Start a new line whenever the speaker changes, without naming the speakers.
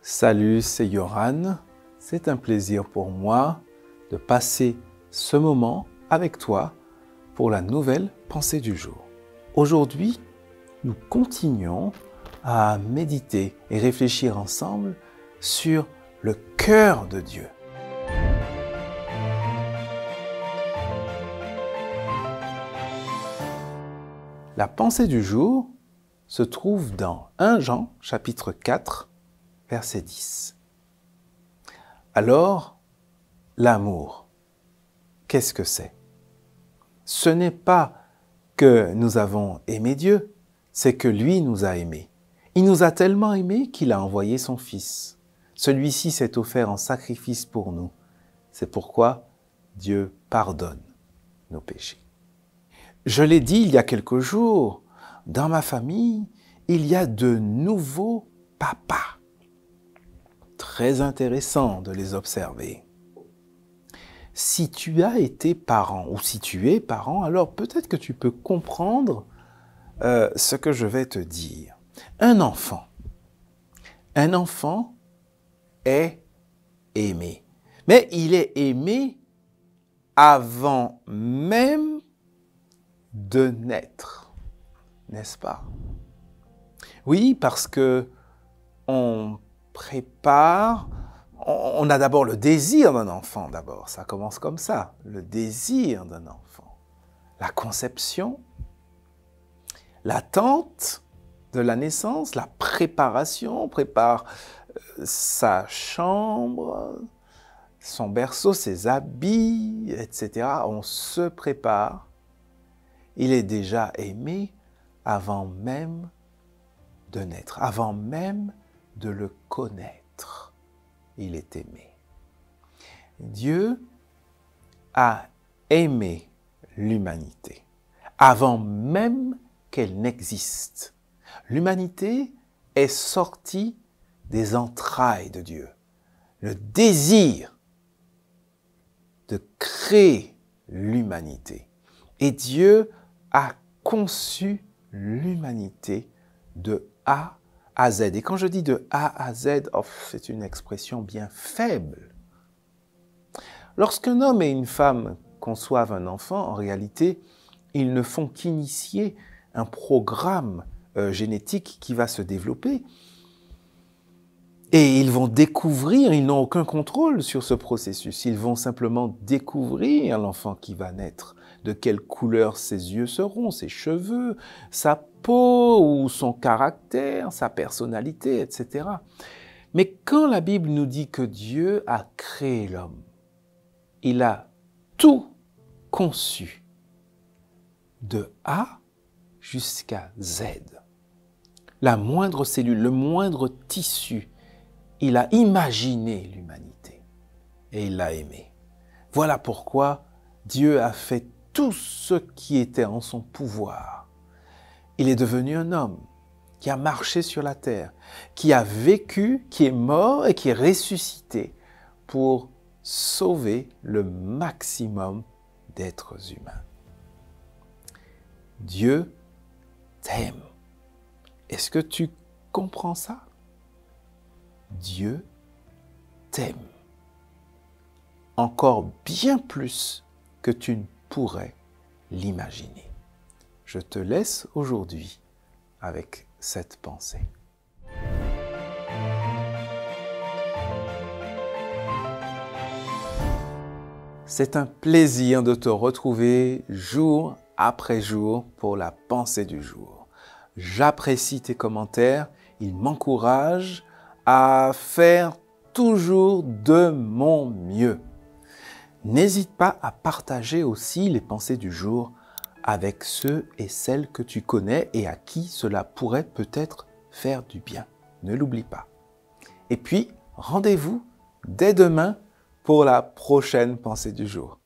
Salut, c'est Yoran. C'est un plaisir pour moi de passer ce moment avec toi pour la nouvelle pensée du jour. Aujourd'hui, nous continuons à méditer et réfléchir ensemble sur le cœur de Dieu. La pensée du jour se trouve dans 1 Jean, chapitre 4, verset 10. Alors, l'amour, qu'est-ce que c'est? Ce n'est pas que nous avons aimé Dieu, c'est que lui nous a aimés. Il nous a tellement aimés qu'il a envoyé son Fils. Celui-ci s'est offert en sacrifice pour nous. C'est pourquoi Dieu pardonne nos péchés. Je l'ai dit il y a quelques jours, dans ma famille, il y a de nouveaux papas. Très intéressant de les observer. Si tu as été parent ou si tu es parent, alors peut-être que tu peux comprendre ce que je vais te dire. Un enfant est aimé. Mais il est aimé avant même de naître, n'est-ce pas? Oui, parce que on a d'abord le désir d'un enfant, d'abord, ça commence comme ça, le désir d'un enfant. La conception, l'attente de la naissance, la préparation, on prépare sa chambre, son berceau, ses habits, etc. On se prépare. Il est déjà aimé avant même de naître, avant même de le connaître. Il est aimé. Dieu a aimé l'humanité avant même qu'elle n'existe. L'humanité est sortie des entrailles de Dieu. Le désir de créer l'humanité. Et Dieu a conçu l'humanité de A à Z. Et quand je dis de A à Z, c'est une expression bien faible. Lorsqu'un homme et une femme conçoivent un enfant, en réalité, ils ne font qu'initier un programme génétique qui va se développer. Et ils vont découvrir, ils n'ont aucun contrôle sur ce processus. Ils vont simplement découvrir l'enfant qui va naître. De quelle couleur ses yeux seront, ses cheveux, sa peau ou son caractère, sa personnalité, etc. Mais quand la Bible nous dit que Dieu a créé l'homme, il a tout conçu, de A jusqu'à Z. La moindre cellule, le moindre tissu, il a imaginé l'humanité et il l'a aimé. Voilà pourquoi Dieu a fait tout ce qui était en son pouvoir. Il est devenu un homme qui a marché sur la terre, qui a vécu, qui est mort et qui est ressuscité pour sauver le maximum d'êtres humains. Dieu t'aime. Est-ce que tu comprends ça? Dieu t'aime. Encore bien plus que tu ne pourrais l'imaginer. Je te laisse aujourd'hui avec cette pensée. C'est un plaisir de te retrouver jour après jour pour la pensée du jour. J'apprécie tes commentaires, ils m'encouragent à faire toujours de mon mieux. N'hésite pas à partager aussi les pensées du jour avec ceux et celles que tu connais et à qui cela pourrait peut-être faire du bien. Ne l'oublie pas. Et puis, rendez-vous dès demain pour la prochaine pensée du jour.